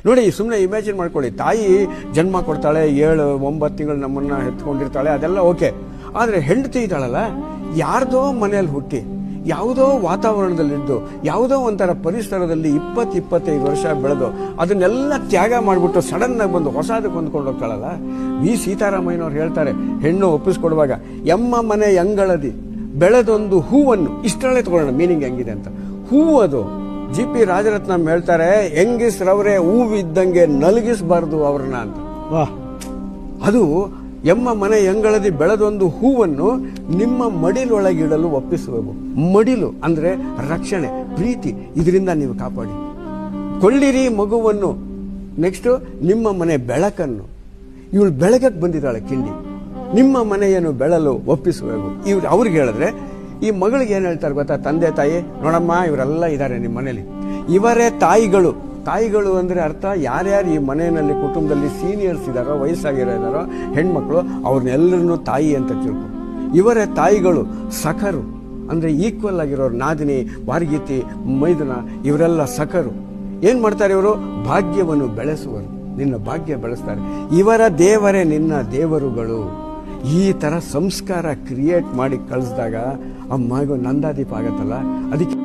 ನೋಡಿ, ಸುಮ್ಮನೆ ಇಮ್ಯಾಜಿನ್ ಮಾಡ್ಕೊಳ್ಳಿ, ತಾಯಿ ಜನ್ಮ ಕೊಡ್ತಾಳೆ, 7-9 ತಿಂಗಳು ನಮ್ಮನ್ನ ಎತ್ಕೊಂಡಿರ್ತಾಳೆ, ಅದೆಲ್ಲ ಓಕೆ. ಆದರೆ ಹೆಂಡತಿ ಇದ್ದಾಳಲ್ಲ, ಯಾರ್ದೋ ಮನೆಯಲ್ಲಿ ಹುಟ್ಟಿ, ಯಾವುದೋ ವಾತಾವರಣದಲ್ಲಿದ್ದು, ಯಾವುದೋ ಒಂಥರ ಪರಿಸರದಲ್ಲಿ 20-25 ವರ್ಷ ಬೆಳೆದು ಅದನ್ನೆಲ್ಲ ತ್ಯಾಗ ಮಾಡಿಬಿಟ್ಟು ಸಡನ್ ಆಗಿ ಬಂದು ಹೊಸದಕ್ಕೆ ಹೊಂದ್ಕೊಂಡು ಹೋಗ್ತಾಳಲ್ಲ. ವಿ ಸೀತಾರಾಮಯ್ಯನವ್ರು ಹೇಳ್ತಾರೆ, ಹೆಣ್ಣು ಒಪ್ಪಿಸ್ಕೊಡುವಾಗ, ಎಮ್ಮ ಮನೆ ಎಂಗಳದಿ ಬೆಳೆದೊಂದು ಹೂವನ್ನು, ಇಷ್ಟರಲ್ಲೇ ತಗೊಳ್ಳೋಣ ಮೀನಿಂಗ್ ಹೆಂಗಿದೆ ಅಂತ. ಹೂವು ಅದು. GP ರಾಜರತ್ನಂ ಹೇಳ್ತಾರೆ, ಹೆಂಗಿಸ್ರವ್ರೆ ಹೂವಿದ್ದಂಗೆ ನಲಗಿಸಬಾರ್ದು ಅವ್ರನ್ನ ಅಂತ. ಅದು ಎಮ್ಮ ಮನೆ ಎಂಗಳದಿ ಬೆಳೆದೊಂದು ಹೂವನ್ನು ನಿಮ್ಮ ಮಡಿಲೊಳಗಿಡಲು ಒಪ್ಪಿಸುವೆವು. ಮಡಿಲು ಅಂದ್ರೆ ರಕ್ಷಣೆ, ಪ್ರೀತಿ, ಇದರಿಂದ ನೀವು ಕಾಪಾಡಿ. ಕೊಳ್ಳಿರಿ ಮಗುವನ್ನು. ನೆಕ್ಸ್ಟ್, ನಿಮ್ಮ ಮನೆ ಬೆಳಕನ್ನು. ಇವಳು ಬೆಳಗಕ್ಕೆ ಬಂದಿದ್ದಾಳೆ ಕಿಂಡಿ, ನಿಮ್ಮ ಮನೆಯನ್ನು ಬೆಳಲು ಒಪ್ಪಿಸುವೆವು. ಇವ್ರು ಅವ್ರಿಗೆ ಹೇಳಿದ್ರೆ, ಈ ಮಗಳಿಗೆ ಏನು ಹೇಳ್ತಾರೆ ಗೊತ್ತಾ, ತಂದೆ ತಾಯಿ, ನೋಡಮ್ಮ ಇವರೆಲ್ಲ ಇದ್ದಾರೆ ನಿಮ್ಮ ಮನೇಲಿ, ಇವರೇ ತಾಯಿಗಳು. ತಾಯಿಗಳು ಅಂದರೆ ಅರ್ಥ, ಯಾರ್ಯಾರು ಈ ಮನೆಯಲ್ಲಿ ಕುಟುಂಬದಲ್ಲಿ ಸೀನಿಯರ್ಸ್ ಇದ್ದಾರೋ, ವಯಸ್ಸಾಗಿರೋ ಹೆಣ್ಮಕ್ಳು, ಅವ್ರನ್ನೆಲ್ಲರನ್ನೂ ತಾಯಿ ಅಂತ ತಿಳ್ಕೊ. ಇವರೇ ತಾಯಿಗಳು. ಸಖರು ಅಂದರೆ ಈಕ್ವಲ್ ಆಗಿರೋರು, ನಾದಿನಿ, ವಾರ್ಗೀತಿ, ಮೈದುನ, ಇವರೆಲ್ಲ ಸಖರು. ಏನು ಮಾಡ್ತಾರೆ ಇವರು? ಭಾಗ್ಯವನ್ನು ಬೆಳೆಸುವರು, ನಿನ್ನ ಭಾಗ್ಯ ಬೆಳೆಸ್ತಾರೆ. ಇವರ ದೇವರೇ ನಿನ್ನ ದೇವರುಗಳು. ಈ ಥರ ಸಂಸ್ಕಾರ ಕ್ರಿಯೇಟ್ ಮಾಡಿ ಕಳಿಸಿದಾಗ ಆ ಮಗು ನಂದಾದೀಪ ಆಗತ್ತಲ್ಲ. ಅದಕ್ಕೆ